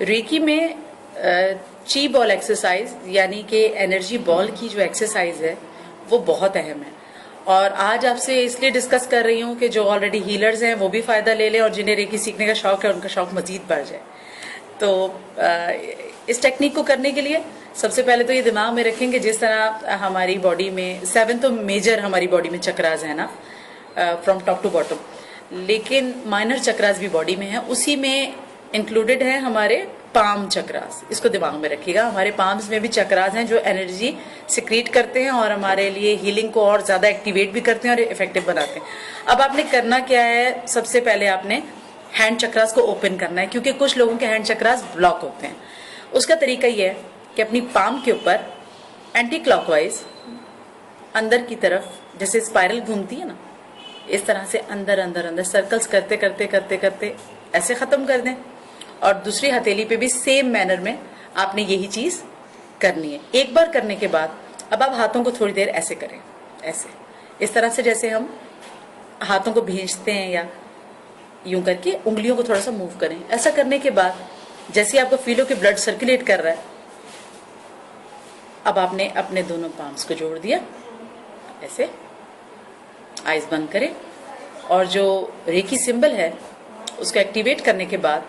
Recce में ची ball exercise यानी कि एनर्जी बॉल की जो एक्सरसाइज है वो बहुत अहम है। और आज आपसे इसलिए डिस्कस कर रही हूँ कि जो ऑलरेडी हीलर्स हैं वो भी फायदा ले लें और जिन्हें रेकी सीखने का शौक है उनका शौक मजीद बढ़ जाए। तो इस टेक्निक को करने के लिए सबसे पहले तो ये दिमाग में रखेंगे जिस तरह हमारी बॉडी में 7 तो मेजर हमारी बॉडी में चक्रास है ना, फ्रॉम टॉप टू बॉटम, लेकिन माइनर चक्रास भी बॉडी में है, उसी में इंक्लूडेड है हमारे पाम चक्रास। इसको दिमाग में रखिएगा, हमारे पाम्स में भी चक्रास हैं जो एनर्जी सिक्रीट करते हैं और हमारे लिए हीलिंग को और ज्यादा एक्टिवेट भी करते हैं और इफेक्टिव बनाते हैं। अब आपने करना क्या है, सबसे पहले आपने हैंड चक्रास को ओपन करना है क्योंकि कुछ लोगों के हैंड चक्रास ब्लॉक होते हैं। उसका तरीका ये है कि अपनी पाम के ऊपर एंटी क्लॉकवाइज अंदर की तरफ जैसे स्पाइरल घूमती है ना, इस तरह से अंदर अंदर अंदर सर्कल्स करते करते करते करते ऐसे खत्म कर दें। और दूसरी हथेली पे भी सेम मैनर में आपने यही चीज करनी है। एक बार करने के बाद अब आप हाथों को थोड़ी देर ऐसे करें, ऐसे इस तरह से जैसे हम हाथों को भींचते हैं या यूं करके उंगलियों को थोड़ा सा मूव करें। ऐसा करने के बाद जैसे आपको फील हो कि ब्लड सर्कुलेट कर रहा है, अब आपने अपने दोनों पाम्स को जोड़ दिया, ऐसे आइज बंद करें और जो रेकी सिंबल है उसको एक्टिवेट करने के बाद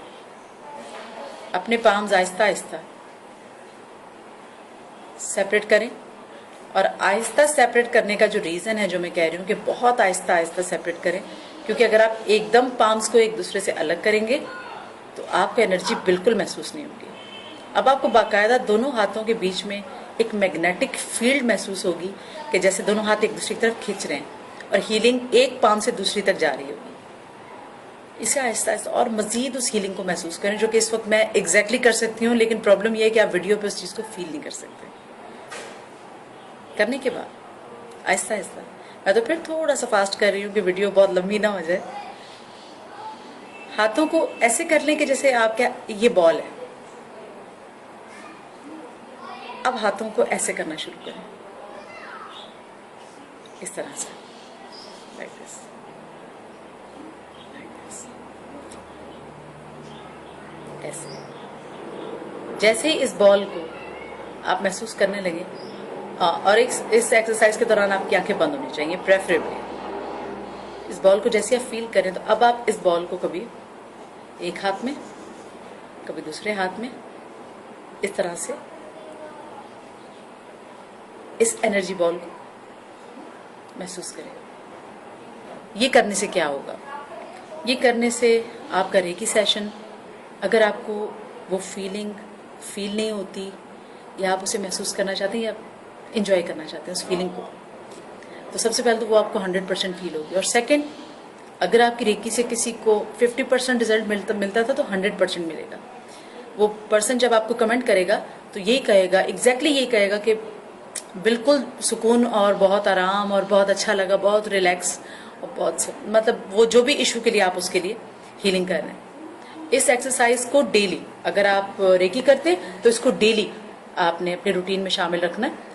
अपने पाम्स आहिस्ता आहिस्ता सेपरेट करें। और आहिस्ता सेपरेट करने का जो रीजन है, जो मैं कह रही हूँ कि बहुत आहिस्ता आहिस्ता सेपरेट करें, क्योंकि अगर आप एकदम पाम्स को एक दूसरे से अलग करेंगे तो आपको एनर्जी बिल्कुल महसूस नहीं होगी। अब आपको बाकायदा दोनों हाथों के बीच में एक मैग्नेटिक फील्ड महसूस होगी कि जैसे दोनों हाथ एक दूसरी तरफ खींच रहे हैं और हीलिंग एक पाम से दूसरी तक जा रही होगी। इसे आहिस्ता आहिस्ता और मजीद उस हीलिंग को महसूस करें, जो कि इस वक्त मैं एग्जैक्टली कर सकती हूँ, लेकिन प्रॉब्लम यह है कि आप वीडियो पे उस चीज को फील नहीं कर सकते। करने के बाद आहिस्ता आहिस्ता, मैं तो फिर थोड़ा सा फास्ट कर रही हूँ कि वीडियो बहुत लंबी ना हो जाए, हाथों को ऐसे कर लें कि जैसे आपका ये बॉल है। अब हाथों को ऐसे करना शुरू करें, इस तरह से, लाइक दिस, ऐसे। जैसे ही इस बॉल को आप महसूस करने लगे, और इस एक्सरसाइज के दौरान आपकी आंखें बंद होनी चाहिए प्रेफरेबली। इस बॉल को जैसे आप फील करें तो अब आप इस बॉल को कभी एक हाथ में, कभी दूसरे हाथ में, इस तरह से इस एनर्जी बॉल को महसूस करें। ये करने से क्या होगा, ये करने से आपका रेकी सेशन, अगर आपको वो फीलिंग फील नहीं होती या आप उसे महसूस करना चाहते हैं या इंजॉय करना चाहते हैं उस फीलिंग को, तो सबसे पहले तो वो आपको 100% फील होगी। और सेकंड, अगर आपकी रेकी से किसी को 50% रिजल्ट मिलता था तो 100% मिलेगा। वो पर्सन जब आपको कमेंट करेगा तो यही कहेगा, एग्जैक्टली यही कहेगा कि बिल्कुल सुकून और बहुत आराम और बहुत अच्छा लगा, बहुत रिलैक्स और बहुत मतलब वो जो भी इशू के लिए आप उसके लिए हीलिंग कर रहे हैं। इस एक्सरसाइज को डेली, अगर आप रेकी करते तो इसको डेली आपने अपने रूटीन में शामिल रखना है।